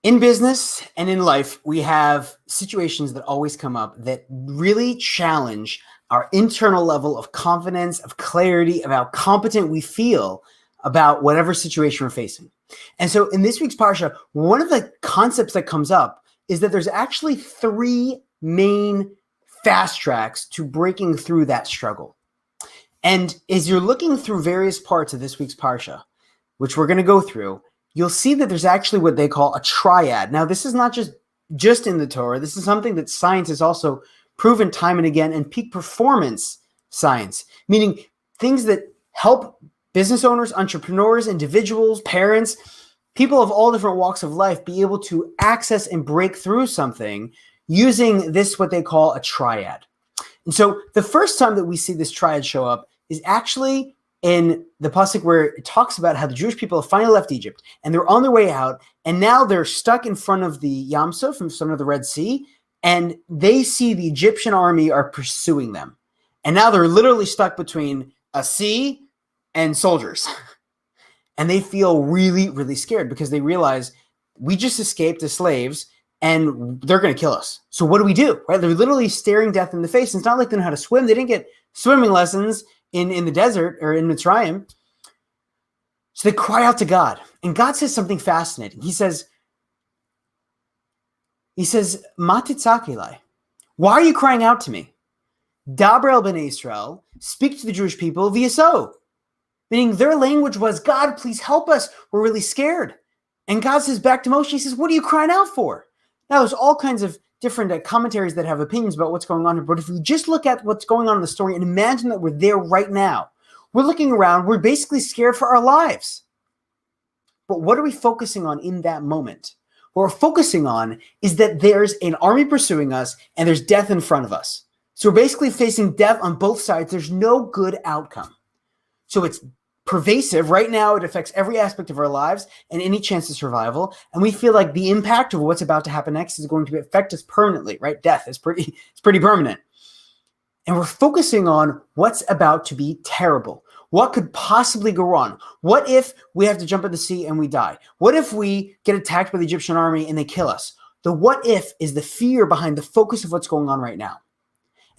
In business and in life, we have situations that always come up that really challenge our internal level of confidence, of clarity, of how competent we feel about whatever situation we're facing. And so in this week's Parsha, one of the concepts that comes up is that there's actually three main fast tracks to breaking through that struggle. And as you're looking through various parts of this week's Parsha, which we're going to go through, you'll see that there's actually what they call a triad. Now, this is not just in the Torah. This is something that science has also proven time and again, and peak performance science, meaning things that help business owners, entrepreneurs, individuals, parents, people of all different walks of life be able to access and break through something using this, what they call a triad. And so the first time that we see this triad show up is actually in the pasuk where it talks about how the Jewish people have finally left Egypt and they're on their way out, and now they're stuck in front of the Yam Suf, in front of the Red Sea, and they see the Egyptian army are pursuing them. And now they're literally stuck between a sea and soldiers. And they feel really, really scared because they realize we just escaped as slaves and they're going to kill us. So what do we do? Right? They're literally staring death in the face. And it's not like they know how to swim. They didn't get swimming lessons in the desert or in Mitzrayim. So they cry out to God. And God says something fascinating. He says, Ma titzaki lai? Why are you crying out to me? Daber el bnei Israel, speak to the Jewish people, v'yaso. Meaning their language was, God, please help us. We're really scared. And God says back to Moshe, he says, what are you crying out for? Now, there's all kinds of different commentaries that have opinions about what's going on here. But if we just look at what's going on in the story and imagine that we're there right now, we're looking around, we're basically scared for our lives. But what are we focusing on in that moment? What we're focusing on is that there's an army pursuing us and there's death in front of us. So we're basically facing death on both sides. There's no good outcome. So it's pervasive. Right now, it affects every aspect of our lives and any chance of survival. And we feel like the impact of what's about to happen next is going to affect us permanently, right? Death is pretty permanent. And we're focusing on what's about to be terrible. What could possibly go wrong? What if we have to jump in the sea and we die? What if we get attacked by the Egyptian army and they kill us? The what if is the fear behind the focus of what's going on right now.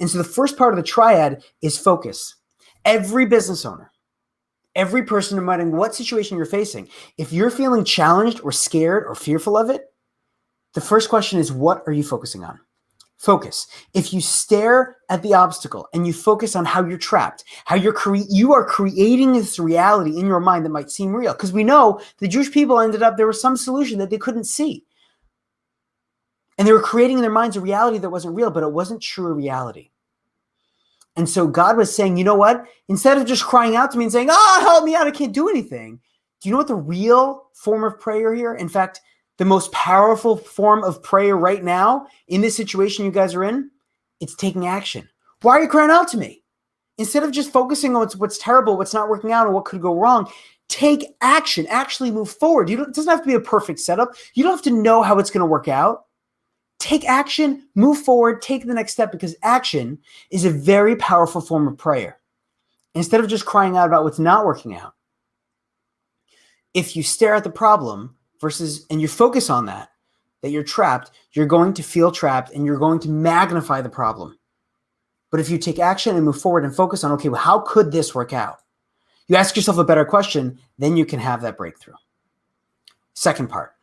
And so the first part of the triad is focus. Every business owner, every person, no matter what situation you're facing, if you're feeling challenged or scared or fearful of it, the first question is, what are you focusing on? Focus. If you stare at the obstacle and you focus on how you're trapped, how you are creating this reality in your mind that might seem real. Because we know the Jewish people there was some solution that they couldn't see. And they were creating in their minds a reality that wasn't real, but it wasn't true reality. And so God was saying, you know what? Instead of just crying out to me and saying, help me out, I can't do anything. Do you know what the real form of prayer here? In fact, the most powerful form of prayer right now in this situation you guys are in, it's taking action. Why are you crying out to me? Instead of just focusing on what's terrible, what's not working out, or what could go wrong, take action. Actually move forward. It doesn't have to be a perfect setup. You don't have to know how it's going to work out. Take action, move forward, take the next step, because action is a very powerful form of prayer. Instead of just crying out about what's not working out, if you stare at the problem and you focus on that you're trapped, you're going to feel trapped and you're going to magnify the problem. But if you take action and move forward and focus on, okay, well, how could this work out? You ask yourself a better question, then you can have that breakthrough. Second part.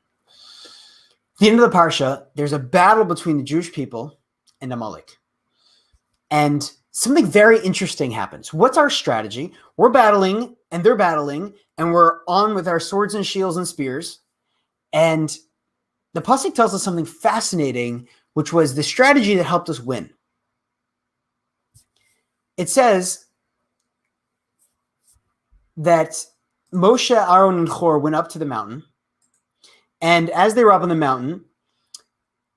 At the end of the Parsha, there's a battle between the Jewish people and Amalek. And something very interesting happens. What's our strategy? We're battling, and they're battling, and we're on with our swords and shields and spears. And the pasuk tells us something fascinating, which was the strategy that helped us win. It says that Moshe, Aaron, and Hur went up to the mountain. And as they were up on the mountain,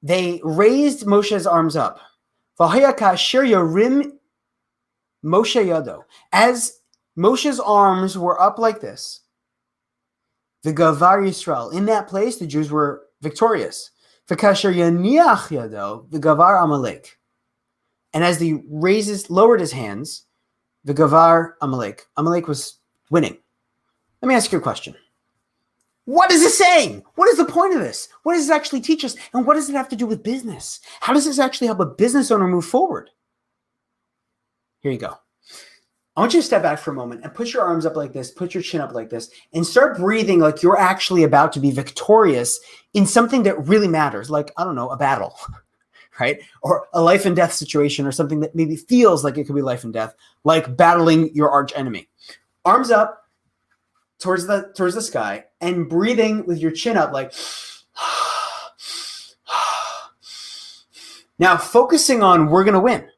they raised Moshe's arms up. As Moshe's arms were up like this, the 𝗕𝗁 Yisrael, in that place, the Jews were victorious. The 𝗕𝗁 Amalek. And as he lowered his hands, the 𝗕𝗁 Amalek was winning. Let me ask you a question. What is this saying? What is the point of this? What does this actually teach us? And what does it have to do with business? How does this actually help a business owner move forward? Here you go. I want you to step back for a moment and put your arms up like this, put your chin up like this, and start breathing like you're actually about to be victorious in something that really matters, like, I don't know, a battle, right? Or a life and death situation, or something that maybe feels like it could be life and death, like battling your arch enemy. Arms up towards the sky and breathing with your chin up like, now focusing on we're going to win.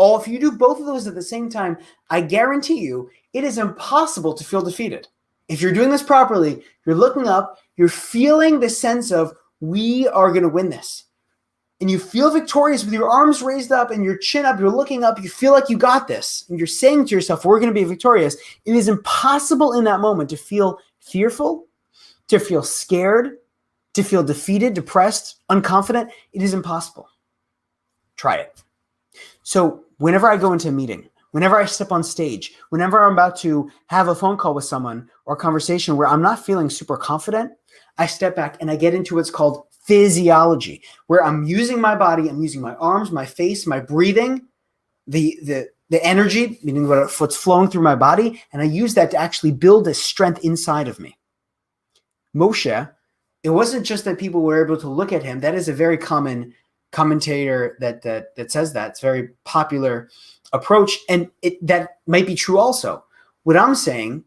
If you do both of those at the same time, I guarantee you it is impossible to feel defeated. If you're doing this properly, you're looking up, you're feeling the sense of we are going to win this. And you feel victorious with your arms raised up and your chin up, you're looking up, you feel like you got this. And you're saying to yourself, we're going to be victorious. It is impossible in that moment to feel fearful, to feel scared, to feel defeated, depressed, unconfident. It is impossible. Try it. So whenever I go into a meeting, whenever I step on stage, whenever I'm about to have a phone call with someone or a conversation where I'm not feeling super confident, I step back and I get into what's called physiology, where I'm using my body, I'm using my arms, my face, my breathing, the energy, meaning what's flowing through my body, and I use that to actually build a strength inside of me. Moshe, it wasn't just that people were able to look at him. That is a very common commentator that says that. It's a very popular approach, and that might be true also. What I'm saying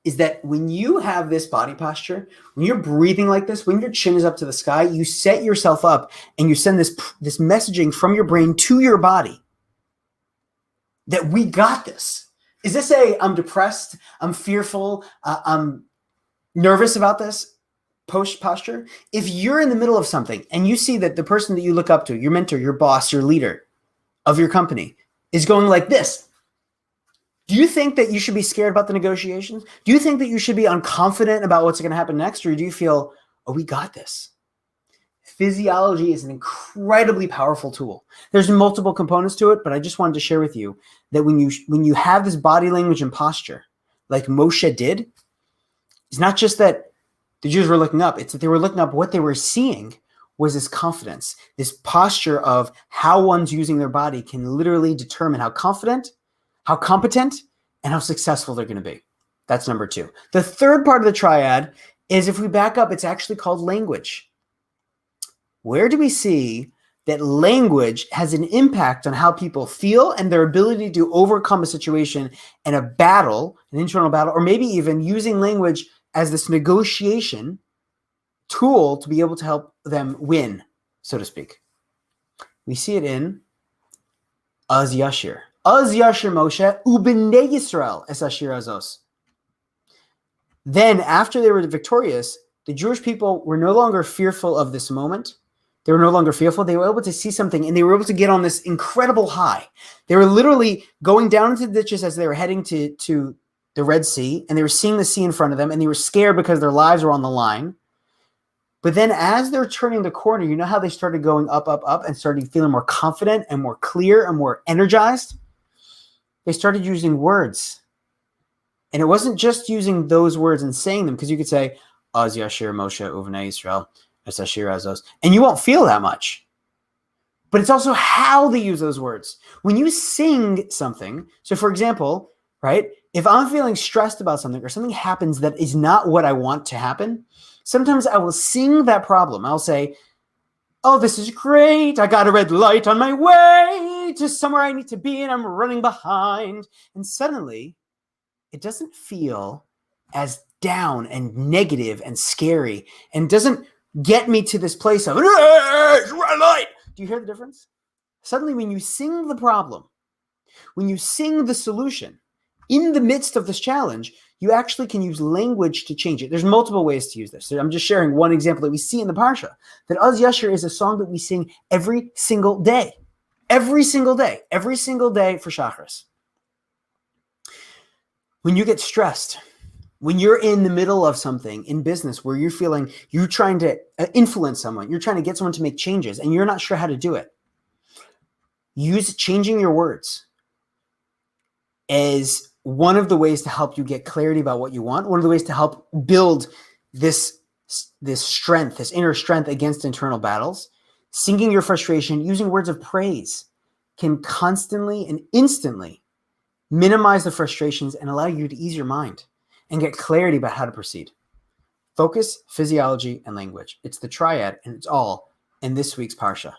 is that when you have this body posture, when you're breathing like this, when your chin is up to the sky, you set yourself up and you send this messaging from your brain to your body that we got this. Is this I'm depressed, I'm fearful, I'm nervous about this posture? If you're in the middle of something and you see that the person that you look up to, your mentor, your boss, your leader of your company is going like this, do you think that you should be scared about the negotiations? Do you think that you should be unconfident about what's going to happen next? Or do you feel, oh, we got this? Physiology is an incredibly powerful tool. There's multiple components to it, but I just wanted to share with you that when you have this body language and posture, like Moshe did, it's not just that the Jews were looking up, it's that they were looking up. What they were seeing was this confidence, this posture of how one's using their body can literally determine how confident, how competent, and how successful they're going to be. That's number 2. The third part of the triad is, if we back up, it's actually called language. Where do we see that language has an impact on how people feel and their ability to overcome a situation and a battle, an internal battle, or maybe even using language as this negotiation tool to be able to help them win, so to speak? We see it in Az Yashir. Az Yashir Moshe u'bnei Yisrael es Ashir Azos. Then, after they were victorious, the Jewish people were no longer fearful of this moment. They were no longer fearful. They were able to see something, and they were able to get on this incredible high. They were literally going down into the ditches as they were heading to the Red Sea, and they were seeing the sea in front of them, and they were scared because their lives were on the line. But then as they're turning the corner, you know how they started going up, up, up, and started feeling more confident and more clear and more energized? They started using words. And it wasn't just using those words and saying them, because you could say, Az Yashir Moshe u'bnei Yisrael es Ashir Azos, and you won't feel that much. But it's also how they use those words. When you sing something, so for example, right, if I'm feeling stressed about something or something happens that is not what I want to happen, sometimes I will sing that problem. I'll say, oh, this is great. I got a red light on my way to somewhere I need to be, and I'm running behind. And suddenly, it doesn't feel as down and negative and scary, and doesn't get me to this place of, red light. Do you hear the difference? Suddenly, when you sing the problem, when you sing the solution, in the midst of this challenge, you actually can use language to change it. There's multiple ways to use this. So I'm just sharing one example that we see in the Parsha, that Az Yashir is a song that we sing every single day. Every single day. Every single day for Shacharis. When you get stressed, when you're in the middle of something in business where you're trying to influence someone, you're trying to get someone to make changes, and you're not sure how to do it, use changing your words as one of the ways to help you get clarity about what you want, one of the ways to help build this strength, this inner strength against internal battles, singing your frustration, using words of praise can constantly and instantly minimize the frustrations and allow you to ease your mind and get clarity about how to proceed. Focus, physiology, and language. It's the triad, and it's all in this week's Parsha.